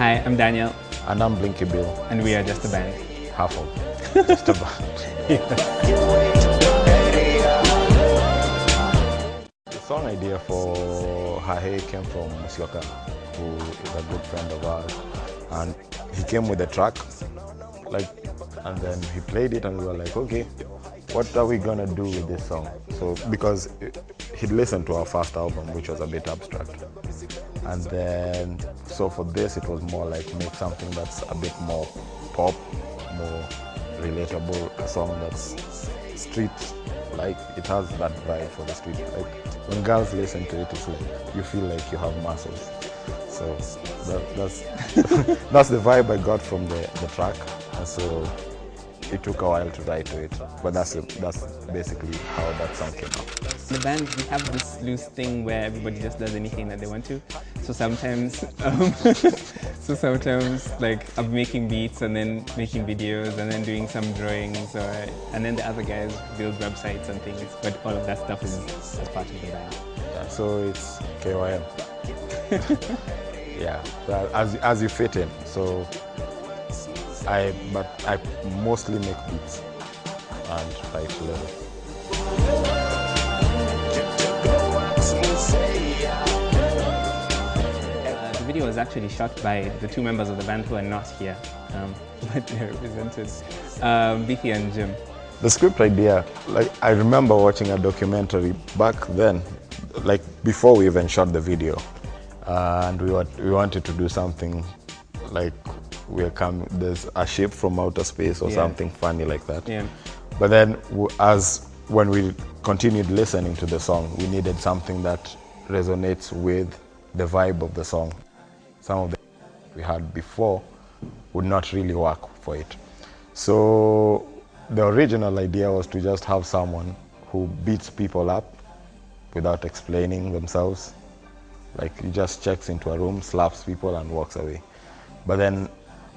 Hi, I'm Daniel. And I'm Blinky Bill. And we are just a band. Half of just a band. The song idea for Hahe came from Musyoka, who is a good friend of ours. And he came with a track, and then he played it and we were like, okay, what are we gonna do with this song? So, because he'd listened to our first album, which was a bit abstract. And then, so for this, it was more like make something that's a bit more pop, more relatable, a song that's street, like it has that vibe for the street. Like when girls listen to it, it's like you feel like you have muscles. So that's that's the vibe I got from the track, and so it took a while to write to it, but that's basically how that song came out. In the band, we have this loose thing where everybody just does anything that they want to. So sometimes, like I'm making beats and then making videos and then doing some drawings, and then the other guys build websites and things. But all of that stuff is as part of the band. Yeah, so it's KYM. Yeah, as you fit in. So I mostly make beats and write lyrics. The video was actually shot by the two members of the band who are not here, but they're represented, Beefy and Jim. The script idea, like I remember watching a documentary back then, like before we even shot the video, and we wanted to do something like there's a ship from outer space or something funny like that. Yeah. But then when we continued listening to the song, we needed something that resonates with the vibe of the song. Some of the we had before would not really work for it. So the original idea was to just have someone who beats people up without explaining themselves. Like he just checks into a room, slaps people and walks away. But then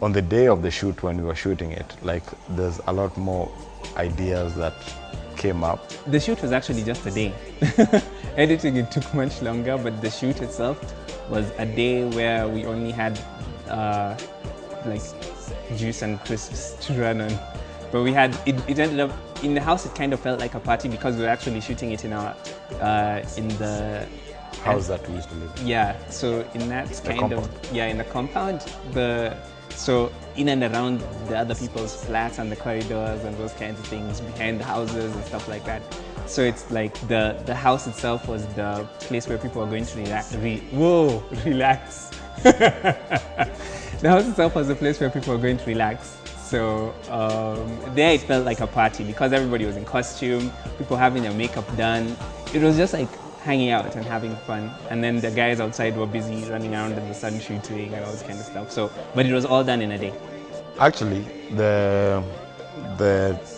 on the day of the shoot, when we were shooting it, like there's a lot more ideas that came up. The shoot was actually just a day. Editing it took much longer, but the shoot itself was a day where we only had like juice and crisps to run on. But we had, it ended up, in the house it kind of felt like a party because we were actually shooting it in our, in the house that we used to live in. Yeah, so in that kind of, in the compound, so in and around the other people's flats and the corridors and those kinds of things, behind the houses and stuff like that. So it's like the house itself was the place where people are going to relax. Relax. The house itself was the place where people were going to relax. So there it felt like a party because everybody was in costume, people having their makeup done. It was just like hanging out and having fun, and then the guys outside were busy running around in the sun shooting and all this kind of stuff. So, but it was all done in a day. Actually, the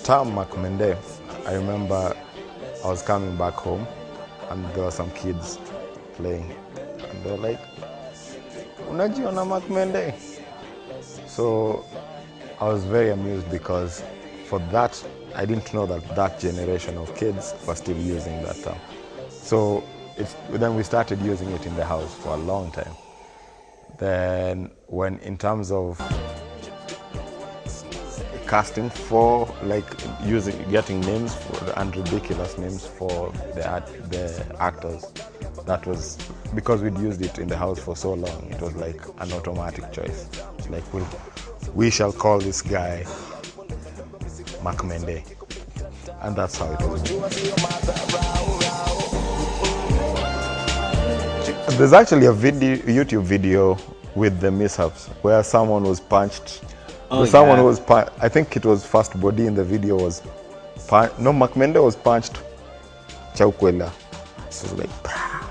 term Makmende, I remember I was coming back home and there were some kids playing and they were like, "Unajiona Makmende?" So I was very amused because for that, I didn't know that generation of kids were still using that term. So then we started using it in the house for a long time. Then when in terms of casting for getting names and ridiculous names for the actors, that was because we'd used it in the house for so long. It was like an automatic choice. Like we shall call this guy Makmende, and that's how it was. There's actually a YouTube video with the mishaps where someone was punched. I think it was First Body in the video was punched. No, Makmende was punched Chaukwela. So it was like, bah.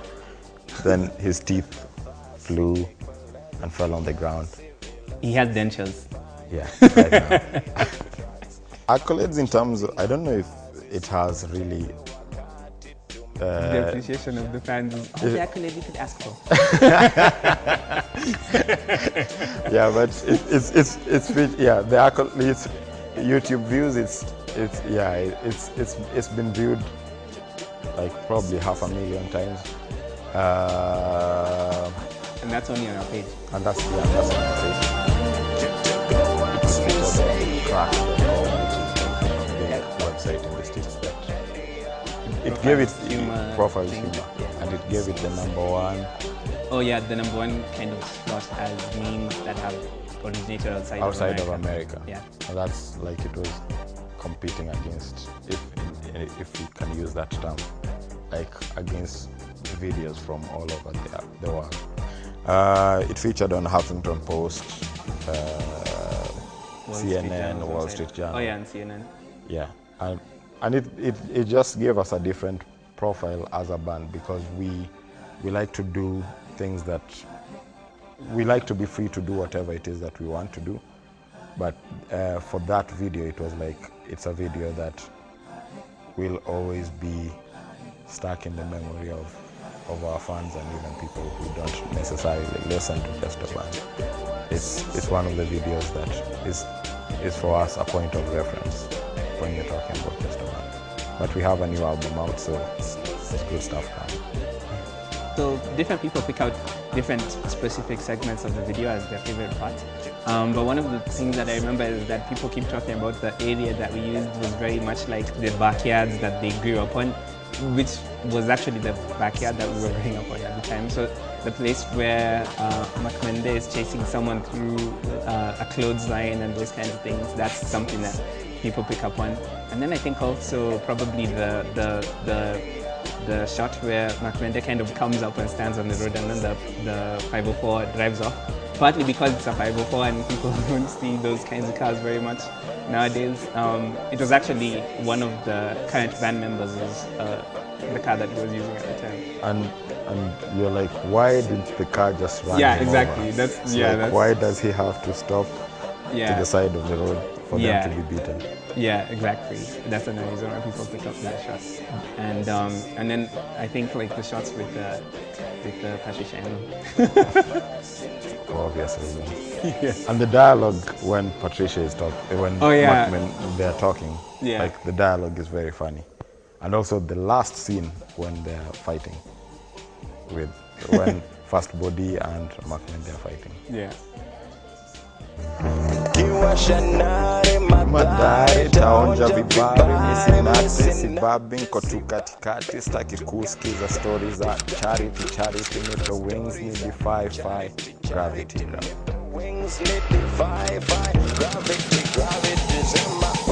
Then his teeth flew and fell on the ground. He has dentures. Yeah, right now. Accolades in terms of, I don't know if it has really the appreciation of the fans is all the accolade you could ask for. Yeah, but the accolades, YouTube views, it's been viewed like probably 500,000 times. And that's only on our page. And that's on the page. It's featured on crack.com, which is the website in the States that it gave it profile humor, and it gave it the #1. Oh yeah, the #1 kind of slot as memes that have originated outside of America. Yeah. And that's like it was competing against, if we can use that term, like against videos from all over the world. It featured on Huffington Post, CNN, Wall Street Journal. Oh yeah, and CNN. Yeah, and it just gave us a different profile as a band, because we like to do things that we like to be free to do whatever it is that we want to do. But for that video, it was like, it's a video that will always be stuck in the memory of our fans and even people who don't necessarily listen to Just a Band. It's one of the videos that is for us a point of reference when you're talking about Just a Band. But we have a new album out, so it's good stuff coming. So different people pick out different specific segments of the video as their favorite part. But one of the things that I remember is that people keep talking about the area that we used was very much like the backyards that they grew up on, which was actually the backyard that we were growing up on at the time. So the place where Makmende is chasing someone through a clothesline and those kinds of things, that's something that people pick up on. And then I think also probably the shot where Makmende kind of comes up and stands on the road, and then the 504 drives off. Partly because it's a 504 and people don't see those kinds of cars very much nowadays. It was actually one of the current band members' the car that he was using at the time. And you're like, why didn't the car just run? Yeah, exactly. Over? That's why does he have to stop to the side of the road for them to be beaten? Yeah, exactly. That's another reason why people pick up the shots. And then I think like the shots with the Patricia. Obviously. Yes. And the dialogue when Patricia is talking, when they're talking, like the dialogue is very funny. And also the last scene when they're fighting, when First Body and Makmende are fighting. Yeah. Madari taonja vibari misinati sibabi nko tu katikati staki kusikiza stories za charity need the wings need the fi gravity wings need the fi gravity is in my